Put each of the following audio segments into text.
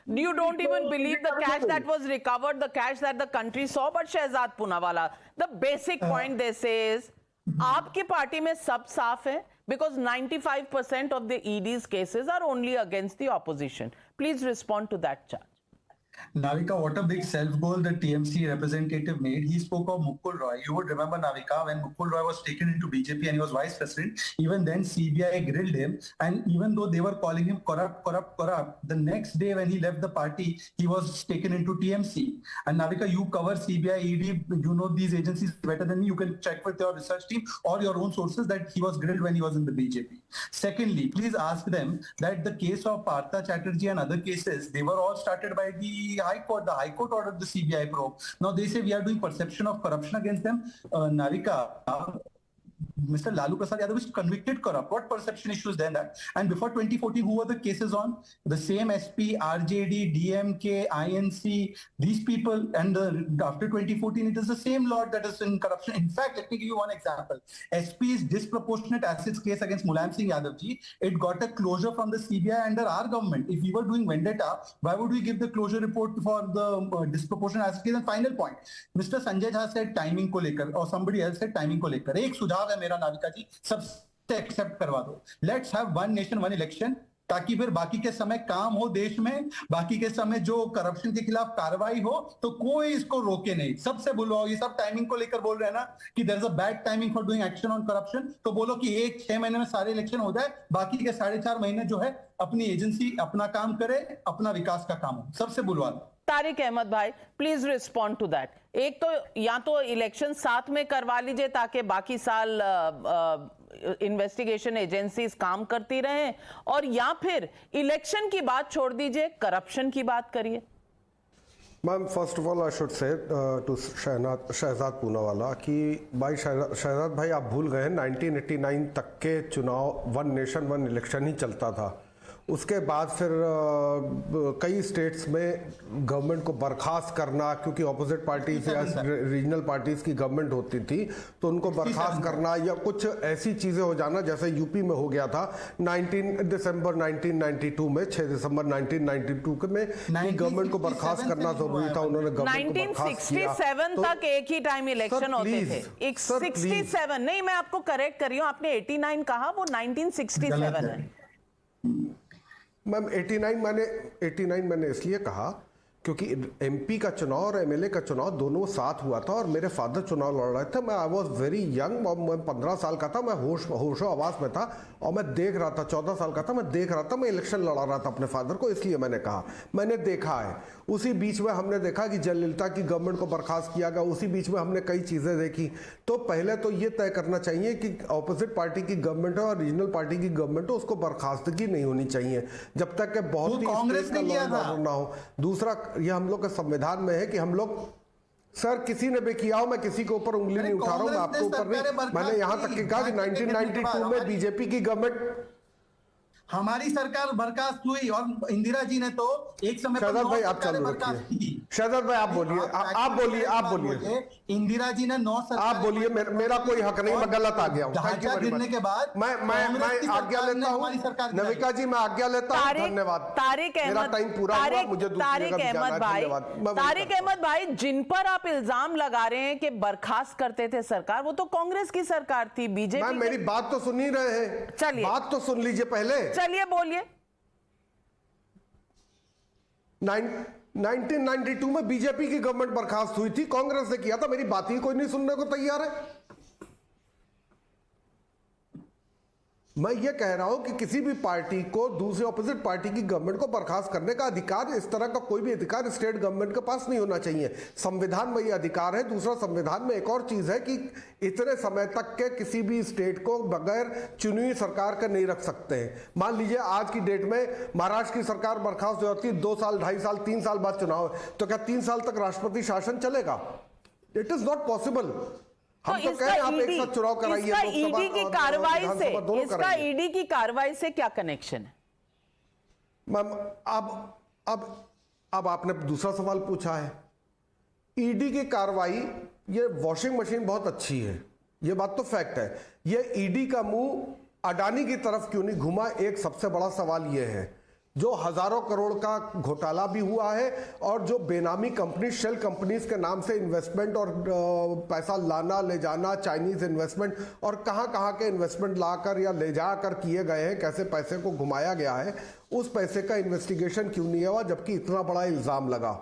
You don't even believe the cash that was recovered, the cash that the country saw. But Shehzad Poonawalla, the basic point they say is, आपकी party में सब साफ है, because 95% of the ED's cases are only against the opposition. Please respond to that charge. Navika, what a big self-goal the TMC representative made. He spoke of Mukul Roy. You would remember, Navika, when Mukul Roy was taken into BJP and he was vice president, even then CBI grilled him. And even though they were calling him corrupt, the next day when he left the party, he was taken into TMC. And Navika, you cover CBI, ED, you know these agencies better than me. You can check with your research team or your own sources that he was grilled when he was in the BJP. Secondly, please ask them that the case of Partha Chatterjee and other cases, they were all started by the High Court. The High Court ordered the CBI probe. Now they say we are doing perception of corruption against them. Navika, Mr. Lalu Prasad Yadav is convicted corrupt. What perception issues then that? And before 2014, who were the cases on? The same SP, RJD, DMK, INC, these people. And after 2014, it is the same lot that is in corruption. In fact, let me give you one example. SP's disproportionate assets case against Mulayam Singh Yadav ji, it got a closure from the CBI under our government. If we were doing vendetta, why would we give the closure report for the disproportionate assets case? And final point, Mr. Sanjay Jha said timing ko lekar, or somebody else said timing ko lekar. एक सुझाव है मेरा नाविका जी, सबसे accept करवा दो. Let's have one nation one election, ताकि फिर बाकी के समय काम हो देश में, बाकी के समय जो करप्शन के खिलाफ कार्रवाई हो तो कोई इसको रोके नहीं. सबसे बुलवाओ. ये सब टाइमिंग को लेकर बोल रहे हैं ना कि there is a bad timing for doing action on corruption, तो बोलो कि 6 महीने में सारे इलेक्शन हो जाए, बाकी के 4.5 महीने जो है अपनी एजेंसी अपना काम करे, अपना विकास का काम हो. सबसे बुलवा दो. तारिक अहमद भाई, प्लीज रिस्पॉन्ड टू दैट. एक तो या तो इलेक्शन साथ में करवा लीजिए ताकि बाकी साल इन्वेस्टिगेशन एजेंसीज काम करती रहें, और या फिर इलेक्शन की बात छोड़ दीजिए, करप्शन की बात करिए. Ma'am, first of all I should say to Shehzad Poonawalla कि भाई शहजाद भाई, आप भूल गए 1989 तक के चुनाव वन नेशन वन इलेक्शन ही चलता था. उसके बाद फिर कई स्टेट्स में गवर्नमेंट को बर्खास्त करना, क्योंकि अपोजिट पार्टीज या रीजनल पार्टीज की गवर्नमेंट होती थी तो उनको बर्खास्त करना या कुछ ऐसी चीज़ें हो जाना, जैसे यूपी में हो गया था 19 दिसंबर 1992 में, 6 दिसंबर 1992 में गवर्नमेंट को बर्खास्त करना जरूरी था. उन्होंने गवर्नमेंट को बर्खास्त किया. 1967 तक एक ही टाइम इलेक्शन होते थे. 67 नहीं, मैं आपको करेक्ट कर रही हूँ, आपने 89 कहा, वो 1967 है. मैम 89 मैंने इसलिए कहा क्योंकि एमपी का चुनाव और एमएलए का चुनाव दोनों साथ हुआ था और मेरे फादर चुनाव लड़ रहे थे. मैं आई वॉज वेरी यंग, मैं 15 साल का था, मैं होशो आवास में था और मैं देख रहा था, 14 साल का था, मैं देख रहा था, मैं इलेक्शन लड़ा रहा था अपने फादर को. इसलिए मैंने कहा, मैंने देखा है. उसी बीच में हमने देखा कि जयललिता की गवर्नमेंट को बर्खास्त किया गया. उसी बीच में हमने कई चीज़ें देखी. तो पहले तो ये तय करना चाहिए कि अपोजिट पार्टी की गवर्नमेंट है और रीजनल पार्टी की गवर्नमेंट है, उसको बर्खास्तगी नहीं होनी चाहिए जब तक कि बहुत ही कांग्रेस ने किया था ना हो. दूसरा, ये हम लोग के संविधान में है कि हम लोग, सर किसी ने भी किया हो, मैं किसी के ऊपर उंगली नहीं उठा रहा हूं, मैं आपके ऊपर नहीं. मैंने यहां तक कि कहा कि 1992 में बीजेपी की गवर्नमेंट, हमारी सरकार बर्खास्त हुई और इंदिरा जी ने तो एक समय शहजाद भाई आप चालू रखिए. शहजाद भाई आप बोलिए, आप बोलिए. इंदिरा जी ने 9 आप बोलिए, मेरा कोई हक नहीं, मैं गलत आ गया हूँ. ढांचा गिरने के बाद मैं आज्ञा लेता हूँ. नविका जी मैं आज्ञा लेता हूँ. धन्यवाद. तारिक अहमद, टाइम पूरा हुआ, मुझे तारिक अहमद भाई, जिन पर आप इल्जाम लगा रहे हैं कि बर्खास्त करते थे सरकार, वो तो कांग्रेस की सरकार थी, बीजेपी. मेरी बात तो सुन ही रहे हैं. चलिए, बात तो सुन लीजिए पहले. चलिए बोलिए. 1992 में बीजेपी की गवर्नमेंट बर्खास्त हुई थी, कांग्रेस ने किया था. मेरी बात ही कोई नहीं सुनने को तैयार है. मैं ये कह रहा हूं कि किसी भी पार्टी को दूसरे ऑपोजिट पार्टी की गवर्नमेंट को बर्खास्त करने का अधिकार, इस तरह का कोई भी अधिकार स्टेट गवर्नमेंट के पास नहीं होना चाहिए. संविधान में ये अधिकार है. दूसरा, संविधान में एक और चीज है कि इतने समय तक के किसी भी स्टेट को बगैर चुनी हुई सरकार का नहीं रख सकते हैं. मान लीजिए आज की डेट में महाराष्ट्र की सरकार बर्खास्त हो जाती है, 2 साल 2.5 साल 3 साल बाद चुनाव है, तो क्या 3 साल तक राष्ट्रपति शासन चलेगा? It is not possible. हम तो कह रहे हैं आप एक साथ चुनाव कराइए. इसका ईडी की कार्रवाई से क्या कनेक्शन है? मैम अब आपने दूसरा सवाल पूछा है. ईडी की कार्रवाई, ये वॉशिंग मशीन बहुत अच्छी है, ये बात तो फैक्ट है. ये ईडी का मुंह अडानी की तरफ क्यों नहीं घुमा, एक सबसे बड़ा सवाल ये है. जो हजारों करोड़ का घोटाला भी हुआ है और जो बेनामी कंपनी शेल कंपनीज के नाम से इन्वेस्टमेंट और पैसा लाना ले जाना, चाइनीज इन्वेस्टमेंट और कहां के इन्वेस्टमेंट लाकर या ले जाकर किए गए हैं, कैसे पैसे को घुमाया गया है, उस पैसे का इन्वेस्टिगेशन क्यों नहीं हुआ जबकि इतना बड़ा इल्जाम लगा।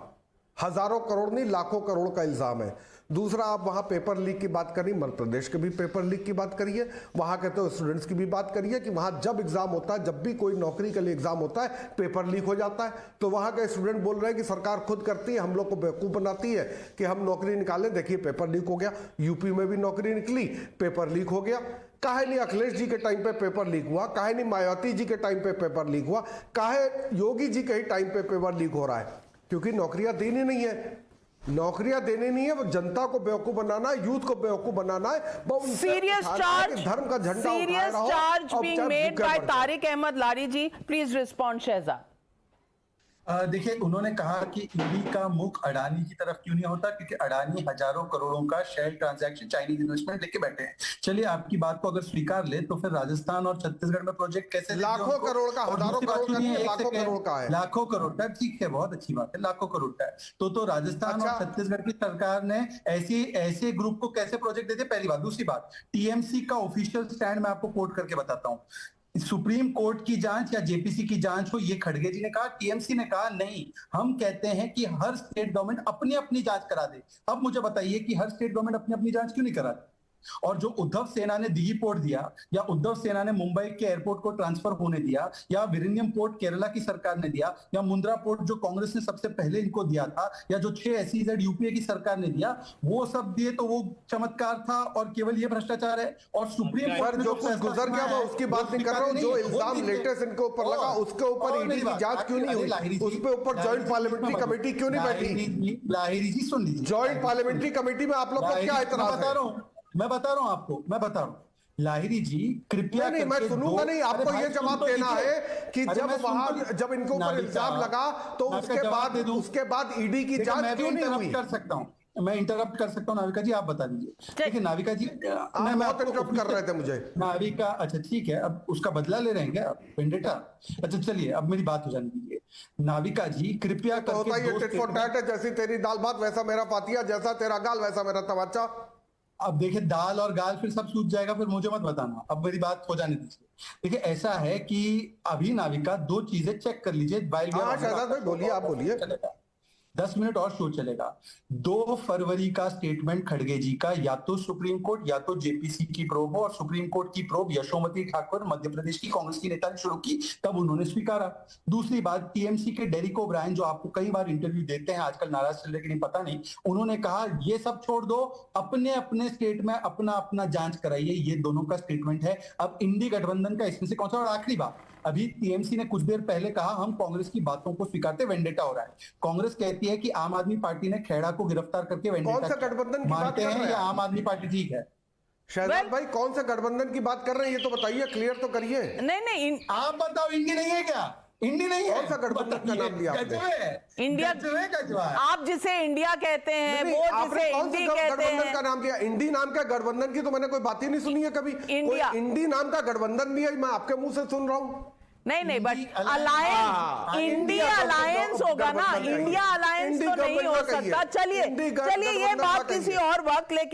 हजारों करोड़ नहीं, लाखों करोड़ का इल्जाम है। दूसरा, आप वहां पेपर लीक की बात करिए, मध्य प्रदेश के भी पेपर लीक की बात करिए, वहां के तो स्टूडेंट्स की भी बात करिए कि वहां जब एग्जाम होता है, जब भी कोई नौकरी के लिए एग्जाम होता है, पेपर लीक हो जाता है। तो वहां के स्टूडेंट बोल रहे हैं कि सरकार खुद करती है, हम लोग को बेवकूफ बनाती है कि हम नौकरी निकालें, देखिए पेपर लीक हो गया। यूपी में भी नौकरी निकली, पेपर लीक हो गया। काहे नहीं अखिलेश जी के टाइम पे पेपर लीक हुआ, काहे नहीं मायावती जी के टाइम पे पेपर लीक हुआ, काहे योगी जी के ही टाइम पे पेपर लीक हो रहा है? क्योंकि नौकरियां देनी नहीं है, नौकरियां देनी नहीं है, वो जनता को बेवकूफ बनाना है, यूथ को बेवकूफ बनाना है। सीरियस चार्ज, धर्म का झंडा serious charge being made by Tariq Ahmed Lari ji. Please respond Shehzad. देखिए, उन्होंने कहा कि ईडी का मुख अडानी की तरफ क्यों नहीं होता, क्योंकि अडानी हजारों करोड़ों का शेयर ट्रांजैक्शन, चाइनीज इन्वेस्टमेंट लेके बैठे हैं। चलिए, आपकी बात को अगर स्वीकार ले तो फिर राजस्थान और छत्तीसगढ़ में प्रोजेक्ट कैसे लाखों करोड़ का, हजारों करोड़ का नहीं, लाखों करोड़ का है। लाखों करोड़ का, ठीक है, बहुत अच्छी बात है, लाखों करोड़ का है। तो राजस्थान और छत्तीसगढ़ की सरकार ने ऐसे ग्रुप को कैसे प्रोजेक्ट देते? पहली बात। दूसरी बात, टीएमसी का ऑफिशियल स्टैंड मैं आपको कोट करके बताता हूँ। सुप्रीम कोर्ट की जांच या जेपीसी की जांच हो, ये खड़गे जी ने कहा, टीएमसी ने कहा नहीं, हम कहते हैं कि हर स्टेट गवर्नमेंट अपनी अपनी जांच करा दे। अब मुझे बताइए कि हर स्टेट गवर्नमेंट अपनी अपनी जांच क्यों नहीं कराती? और जो उद्धव सेना ने दिल्ली पोर्ट दिया, या उद्धव सेना ने मुंबई के एयरपोर्ट को ट्रांसफर होने दिया, या विरिनियम पोर्ट केरला की सरकार ने दिया, या मुंद्रा पोर्ट जो कांग्रेस ने सबसे पहले इनको दिया था, या जो 6 SEZ यूपीए की सरकार ने दिया, वो सब दिए तो वो चमत्कार था और केवल ये भ्रष्टाचार है। और सुप्रीम कोर्ट जो कुछ गुजर गया मैं उसकी बात नहीं कर रहा हूँ, जो इल्जाम लेटेस्ट इनके ऊपर लगा उसके ऊपर ईडी की जांच क्यों नहीं हुई, उस पे ऊपर ज्वाइंट पार्लियामेंट्री कमेटी क्यों नहीं बैठी? लाहिरी जी सुन लीजिए, ज्वाइंट पार्लियामेंट्री कमेटी में आप लोग का क्या एतराज है? मैं बता रहा हूं आपको, लाहिरी जी कृपया नहीं, मैं सुनूंगा नहीं। आपको ये जवाब देना है कि जब इनके ऊपर इल्जाम लगा तो उसके बाद ईडी की जांच क्यों नहीं हुई? मैं इंटरप्ट कर सकता हूँ नाविका जी, आप बता दीजिए। देखिए नाविका जी, मैं बहुत इंटरप्ट कर रहे थे मुझे नाविका। अच्छा ठीक है, अब उसका बदला ले रहे हैं क्या वेंडेटा? अच्छा चलिए, अब मेरी बात हो जाने दीजिए। नाविका जी कृपया करके, होता है टिट फॉर टैट है, जैसी तेरी दाल भात वैसा मेरा पातिया, जैसा तेरा गाल वैसा मेरा तमाचा। अब देखिए, दाल और गाल फिर सब सूझ जाएगा, फिर मुझे मत बताना, अब मेरी बात हो जाने दीजिए। देखिए ऐसा है कि अभी नाविका 2 चीजें चेक कर लीजिए। शहजाद भाई बोलिए, आप बोलिए। 10 मिनट और शो चलेगा। 2 फरवरी का स्टेटमेंट खड़गे जी का, या तो सुप्रीम कोर्ट या तो जेपीसी की प्रोब हो, और सुप्रीम कोर्ट की प्रोब यशोमती ठाकुर मध्य प्रदेश की कांग्रेस की नेता ने शुरू की, तब उन्होंने स्वीकारा। दूसरी बात, टीएमसी के डेरिक ओब्रायन जो आपको कई बार इंटरव्यू देते हैं, आजकल नाराज चल रहे कि नहीं पता नहीं, उन्होंने कहा ये सब छोड़ दो, अपने अपने स्टेट में अपना अपना जांच कराइए। ये दोनों का स्टेटमेंट है। अब इंडी गठबंधन का इसमें से कौन सा? और आखिरी बात, अभी टीएमसी ने कुछ देर पहले कहा हम कांग्रेस की बातों को स्वीकारते, वेंडेटा हो रहा है। कांग्रेस कहती है कि आम आदमी पार्टी ने खेड़ा को गिरफ्तार करके वेंडेटा। कौन सा गठबंधन की बात कर रहे हैं? या आम आदमी पार्टी ठीक है? शहजाद भाई कौन सा गठबंधन की बात कर रहे हैं, ये तो बताइए, क्लियर तो करिए। नहीं, आप बताओ, इंडी नहीं है क्या? इंडी नहीं है? कौन सा गठबंधन का नाम लिया आपने? इंडिया। आप जिसे इंडिया कहते हैं, वो जिसे इंडी कहते हैं, का नाम लिया। इंडी नाम का गठबंधन की तो मैंने कोई बात ही नहीं सुनी है कभी। इंडिया, इंडी नाम का गठबंधन भी है, मैं आपके मुंह से सुन रहा हूँ। नहीं, बट अलायंस, इंडिया अलायंस होगा ना, इंडिया अलायंस तो नहीं हो सकता। चलिए ये बात किसी और वक्त लेके